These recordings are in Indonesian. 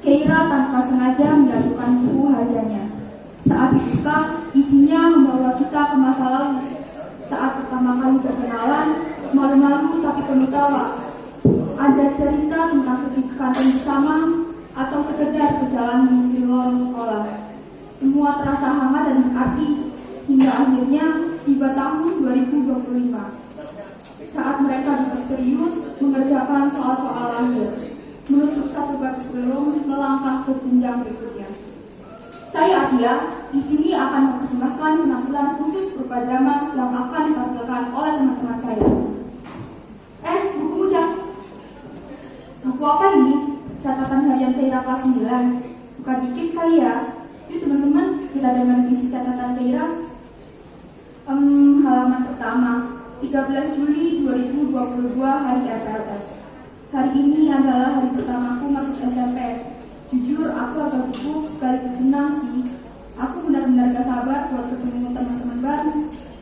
Keira tanpa sengaja menjatuhkan buku hadiahnya. Saat dibuka, isinya membawa kita ke masa lalu. Saat pertama kali berkenalan, malu-malu tapi penuh tawa. Ada cerita tentang pergi ke kantin bersama atau sekedar berjalan menyusuri lorong sekolah. Semua terasa hangat dan berarti hingga akhirnya tiba tahun 2025. Saat mereka duduk serius mengerjakan soal-soal lahir, menutup satu bab sebelum melangkah ke jenjang berikutnya. Saya Atia, di sini akan mempersembahkan penampilan khusus berupa drama yang akan ditampilkan oleh teman-teman saya. Bukumu jatuh. Buku apa ini? Catatan harian Keira kelas 9. Buka dikit kali ya. Yuk teman-teman, kita dengar isi catatan Keira. Halaman pertama, 13 Juli 2022 hari FLS. Hari ini adalah hari pertamaku masuk SMP. Jujur, aku agak gugup sekaligus senang sih. Aku benar-benar gak sabar buat ketemu teman-teman baru.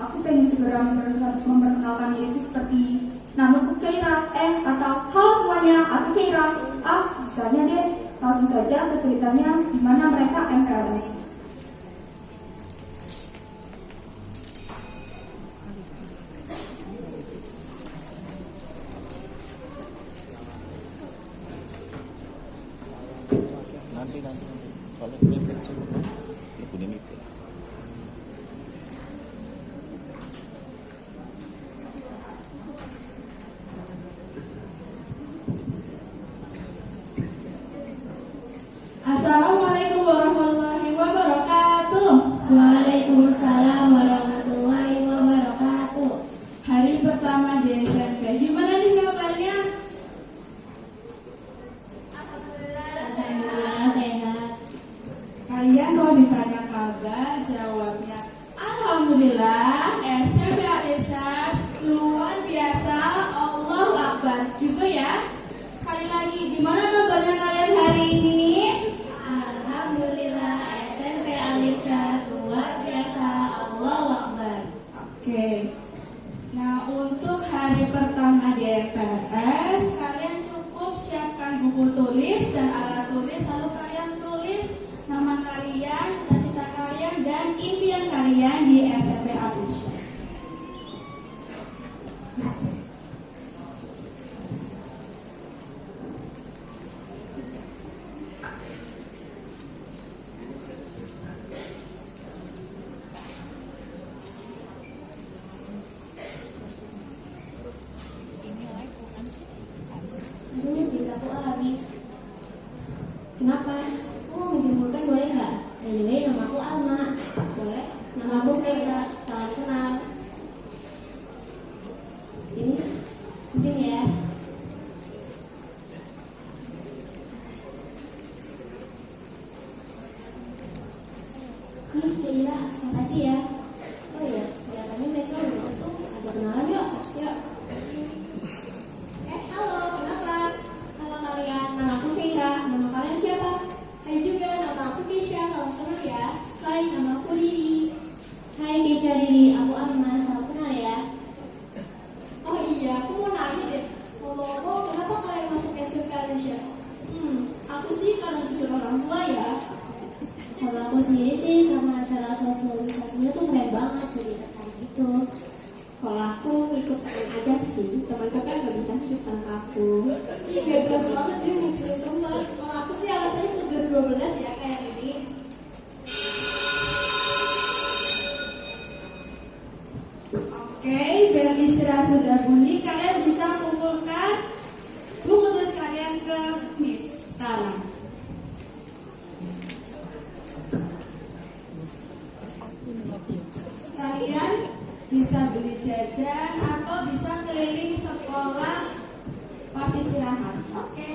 Aku pengen segera memperkenalkan diriku seperti namaku Keira, atau halo semuanya, aku Keira. Sebisanya deh, langsung saja ke ceritanya di mana mereka MPLS. Nanti soalnya mimpi sebelum ibu ini mimpi. Assalamualaikum warahmatullahi wabarakatuh. Waalaikumsalam warahmatullahi wabarakatuh. Hari pertama di SMP, gimana nih kabarnya? Alhamdulillah sehat. Kalian kalau ditanya kabar, jawabnya Alhamdulillah, SMP Al-Irsyad luar biasa, Allahu Akbar. Gitu ya. Kali lagi, gimana kabarnya kalian hari ini? Alhamdulillah SMP Al-Irsyad luar biasa, Allahu Akbar. Oke. Nah, untuk hari pertama di MPLS, kalian cukup siapkan buku tulis dan alat tulis, lalu kalian tulis nama kalian, cita-cita kalian, dan impian kalian di SMP Al-Irsyad. Aduh, ditaku habis. Kenapa? Kamu mau menjemurkan boleh nggak? Anyway, nama aku Alma. Boleh? Nama aku Keira. Salam kenal. Ini penting ya. Nih Keira, makasih ya. Oh iya, kelihatannya mereka udah tuh. Ajak kenalan yuk. Yuk. Halo, kenapa? Halo kalian, nama aku Keira. Nama kalian siapa? Hai juga, nama aku Keisha. Salam kenal ya. Hai, nama aku Didi. Hai Keisha, Didi. Aku Alma. Salam kenal ya. Oh iya, aku mau nanya deh. Ngomong-ngomong, kenapa kalian masuk SMP Al-Irsyad? Aku sih karena disuruh orang tua ya. Kalau aku sendiri sih karena cara sosialisasinya tuh keren banget, jadi tertarik gitu. Kalau aku ikut temen aja sih, temanku kan gak bisa hidup tanpa aku. Ih, gak jelas banget dia mikirin teman. Kalau aku sih alasannya ikut 2012 ya, kayak ini. Oke, bel istirahat sudah bunyi. Kalian bisa kumpulkan buku tulis kalian ke Miss sekarang. Kalian bisa beli jajan atau bisa keliling sekolah pas istirahat. Oke.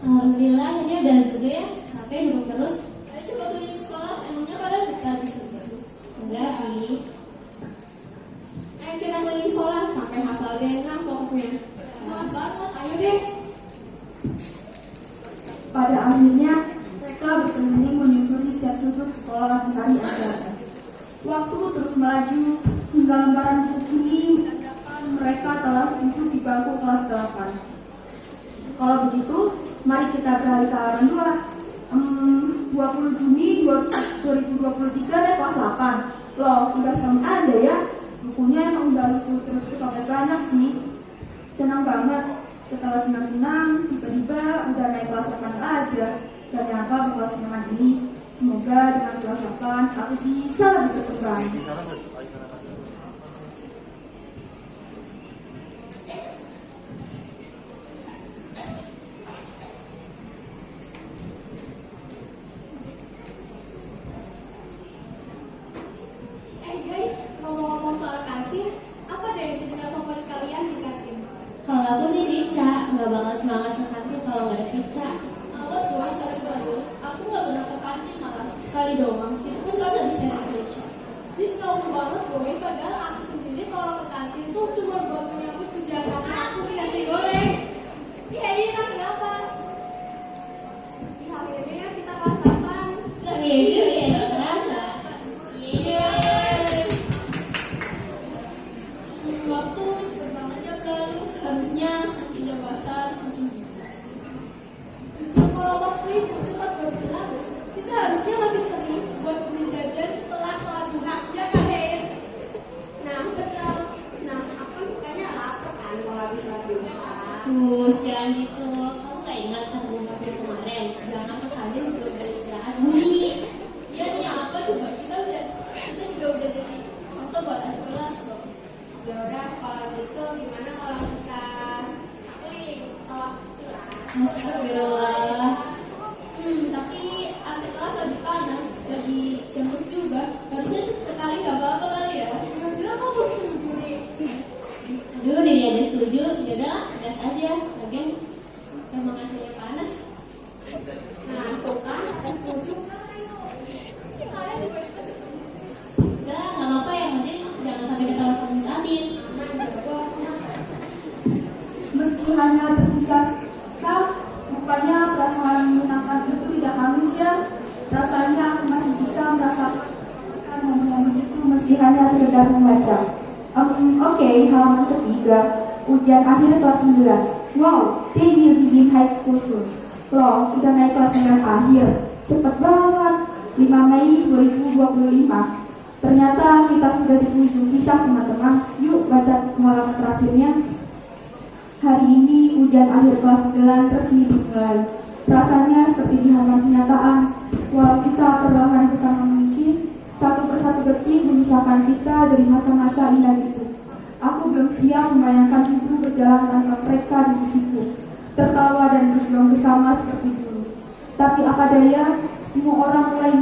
Alhamdulillah ini udah juga ya. Sampai duduk terus. Ayo coba keliling sekolah. Emangnya kalian betah bisa terus? Enggak sih. Ayo kita keliling sekolah sampai hafal dengan pokoknya. Semangat banget. Ayo deh. Pada akhirnya, mereka berkeliling menyusuri setiap sudut sekolah di hari MPLS. Waktu terus melaju hingga lembaran buku ini menandakan mereka telah duduk di bangku kelas 8. Kalau begitu, Mari kita beralih ke halaman 2. 20 Juni 2023 naik kelas 8. Loh, udah setahun aja ya. Bukunya emang udah lusuh terus sampai banyak sih. Senang banget. Setelah senang-senang, tiba-tiba udah naik kelas 8 aja. Dan nyangka bakal semangat ini. Semoga dengan kelas 8 aku bisa lebih berkembang. Guys, ngomong-ngomong soal kantin, apa deh yang jadi favorit kalian di kantin? Kalau aku sih Rica, nggak bakal semangat ke kantin kalau nggak ada Rica. Awas boy, sorry baru. Aku nggak pernah ke kantin malah sekali doang. Itu pun karena di Indonesia. Jadi tahu banget boy, padahal aku sendiri kalau ke kantin tuh cuma buat menyambut tujuan aku di nasi goreng. Iya iya kenapa? Di akhirnya kita kelas 8. Iya juga ya, nggak kerasa. Iya. Waktu cepet banget ya berlalu. Harusnya semakin dewasa semakin bijak. Justru kalau waktu itu cepat berlalu, kita harusnya makin sering buat beli jajan setelah sholat duha, ya kan Hen? Nah betul. Nah aku sukanya lapar kan kalau habis sholat duha. Terus jangan gitu. Kamu nggak ingat kata pasir kemarin? Jangan ke kantin sebelum beristirahat. Bunyi. Iya nih apa coba kita juga udah jadi contoh buat adik kelas loh. Ya udah kalau gitu gimana kalau kita keliling setelah kelas? Astagfirullah. Tapi AC kelas lagi panas, lagi jam kerja juga. Harusnya sekali nggak apa-apa kali ya. Bilang kamu setuju nih. Aduh, Dede ada setuju. Yaudah, gas aja. Lagian emang hasilnya panas. Nah, tuh kan, aku setuju. Kalian juga dikasih Udah, nggak apa-apa, yang penting jangan sampai ketahuan sama Misatin. Meski hanya tersisa sak, bukannya perasaan menyenangkan itu tidak habis ya. Rasanya aku masih bisa merasakan momen-momen itu meski hanya sekedar membaca. Oke, halaman ketiga. Ujian akhir kelas 9. Wow, they will begin high school soon. Loh, udah naik kelas 9 akhir. Cepet banget. 5 Mei 2025. Ternyata kita sudah di ujung kisah teman-teman. Yuk baca halaman terakhirnya. Hari ini ujian akhir kelas 9 resmi dimulai. Rasanya seperti di halaman kenyataan. Walau kita perlahan bersama mengikis, satu persatu detik memisahkan kita dari masa-masa indah itu. Aku belum siap membayangkan hidup berjalan tanpa mereka di sisiku, tertawa dan berjuang bersama seperti dulu. Tapi apa daya, semua orang mulai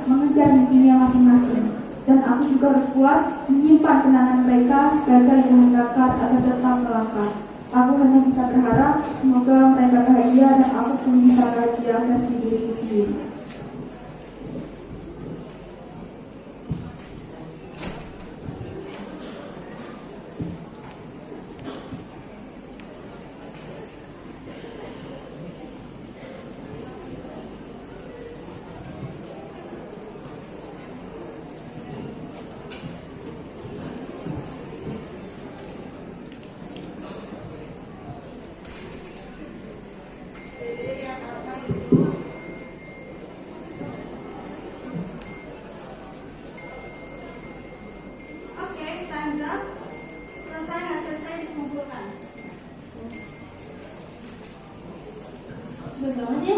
mengejar mimpinya masing-masing. Dan aku juga harus kuat menyimpan kenangan mereka sebagai yang membakar agar tetap melangkah. Aku hanya bisa berharap semoga mereka bahagia dan aku pun bisa bahagia versi diriku sendiri. Oke, time's up. Selesai hasil saya dikumpulkan. Cepet banget ya.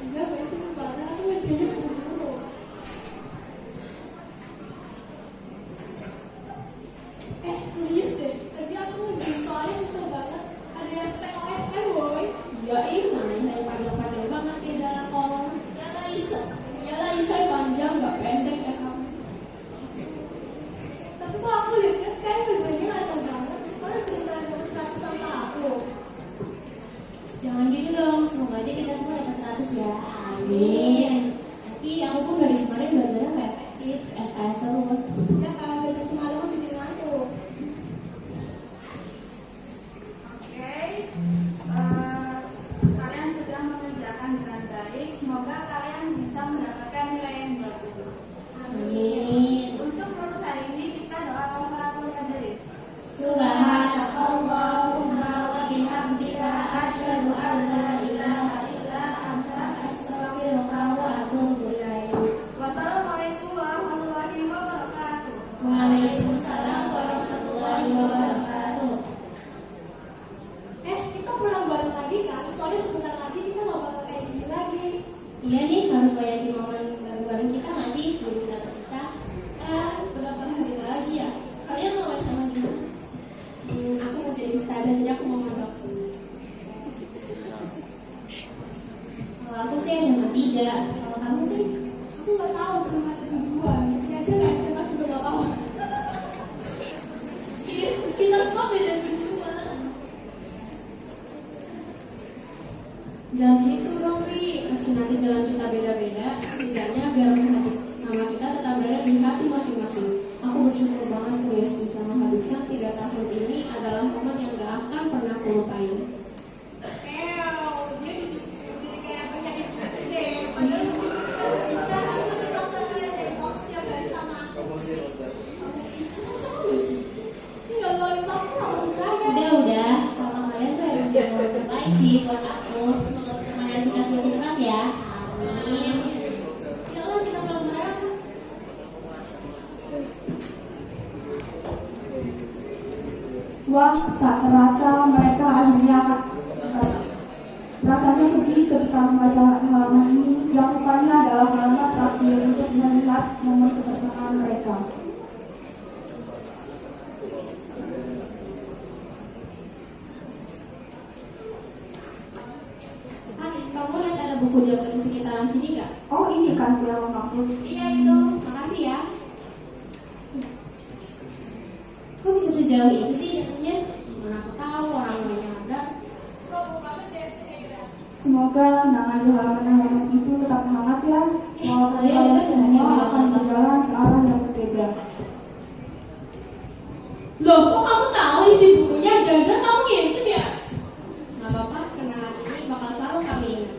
Enggak, gue cepet banget. Aku mesinnya dulu. Serius deh. Tadi aku ngerjain soalnya bisa banget. Ada yang spek OSM, boy. Ya mana yang panjang-panjang banget di dalam kolom. Yalah Isa panjang, nggak pendek ya kamu. Tapi kok aku lihat kan kerjanya lancar banget. Kalian bisa dapat 100 sama aku. Jangan gitu dong, semoga aja kita semua dapat 100 ya. Amin. Tapi aku pun dari kemarin belajarnya kayak efektif, SKS terus. Ya kan, dari semalam bikin ngantuk. Oke, kalian sudah mengerjakan dengan baik. Semoga kalian bisa mendapatkan nilai yang bagus. Amin. Untuk menutup hari ini kita doa kafaratul majelis. Subhanakallahumma wa bihamdika asyhadu an la ilaha Pokoknya sebentar lagi kita nggak bakal kayak gini lagi. Iya nih, harus banyakin momen bareng-bareng kita nggak sih sebelum kita terpisah? Berapa hari lagi ya? Kalian mau sama gimana? Aku mau jadi ustazah, jadi aku mau mondok sih. Kalau aku sih SMA 3, kalau kamu sih? Aku nggak tahu, belum ada tujuan. Ternyata nggak SMA juga nggak apa-apa. Kita semua beda tujuan. Jangan gitu dong, Ri. Meski nanti jalan kita beda-beda, setidaknya biar nama kita tetap berada di hati masing-masing. Aku bersyukur banget serius bisa menghabiskan 3 tahun ini adalah momen yang gak akan pernah aku lupain. Jadi kayak penyakit gede. Padahal kita bisa, aku tetap sama besok setiap hari sama aku. Sama sih. Tinggal luarin aku sama saya. Udah, sama kalian tuh emang yang terbaik sih buat aku. Semoga pertemanan kita semakin erat ya. Amin. Ya Allah, kita pulang bareng. Wah, tak terasa mereka akhirnya akan rasanya sedih ketika membaca halaman ini yang rupanya adalah halaman terakhir untuk melihat momen kebersamaan mereka. Hai, kamu lihat ada buku jatuh di sekitaran sini gak? Oh, ini kan yang maksud. Iya itu, makasih ya. Kok bisa sejauh itu sih jatuhnya? Mana aku tahu orang-orangnya ada. Semoga kenangan di halaman-halaman itu tetap hangat ya. Walaupun kalian kalian udah semua ada akan berjalan ke arah yang berbeda. Loh, kok kamu tahu isi bukunya? Jangan-jangan kamu ngintip ya? Gak apa-apa, kenangan ini bakal selalu kami ingat.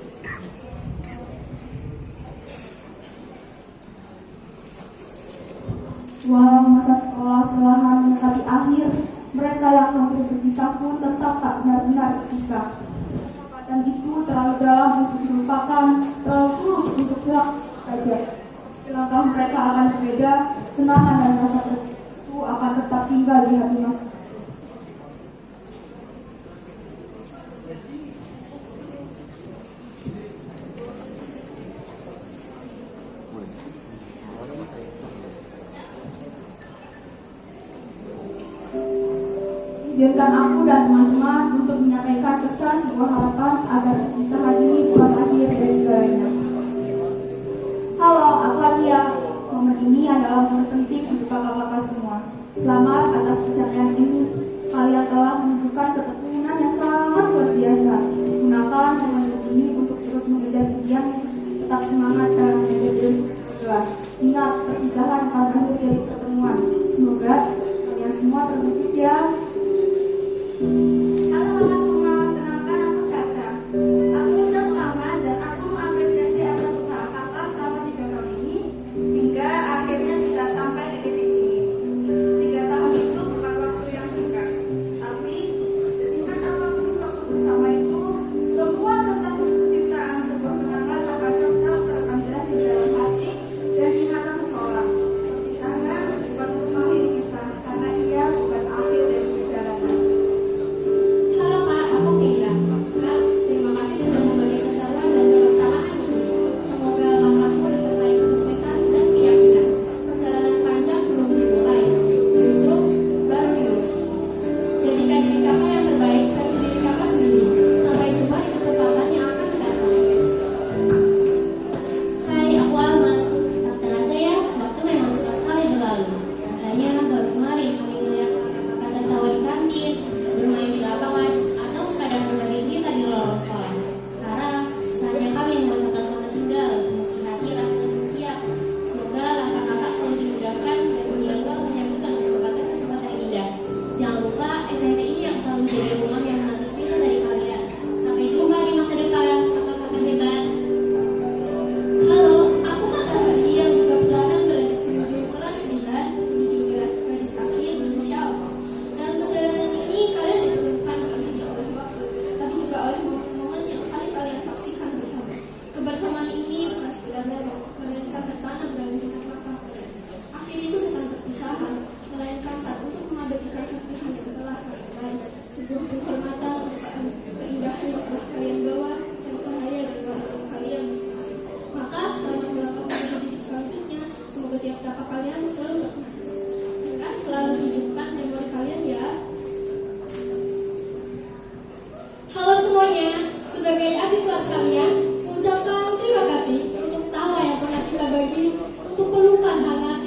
Walau masa sekolah perlahan mendekati akhir, mereka yang hampir berpisah pun tetap tak benar-benar berpisah. Kesempatan itu terlalu dalam untuk dilupakan, terlalu tulus untuk hilang saja. Meski langkah mereka akan berbeda, kenangan dan rasa itu akan tetap tinggal di hati masing-masing. Izinkan aku dan teman-teman untuk menyampaikan pesan sebuah harapan agar perpisahan ini bukan akhir dari segalanya. Halo, aku Alia. Momen ini adalah momen penting untuk kakak-kakak semua. Selamat atas pencapaian ini. Kalian telah menunjukkan ketekunan yang sangat luar biasa. Gunakan momen ini untuk terus mengejar impian, tetap semangat dalam menjadi jelas. Ingat, perpisahan akan berakhir dari pertemuan. Semoga kalian semua terwujud ya. Halo semua, kenalkan aku Caca. Aku udah lama dan aku mengapresiasi atas usaha kakak selama 3 tahun ini hingga akhirnya bisa sampai di titik ini. 3 tahun itu bukan waktu yang Pokoknya, sebagai adik kelas kalian, ku ucapkan terima kasih untuk tawa yang pernah kita bagi, untuk pelukan hangat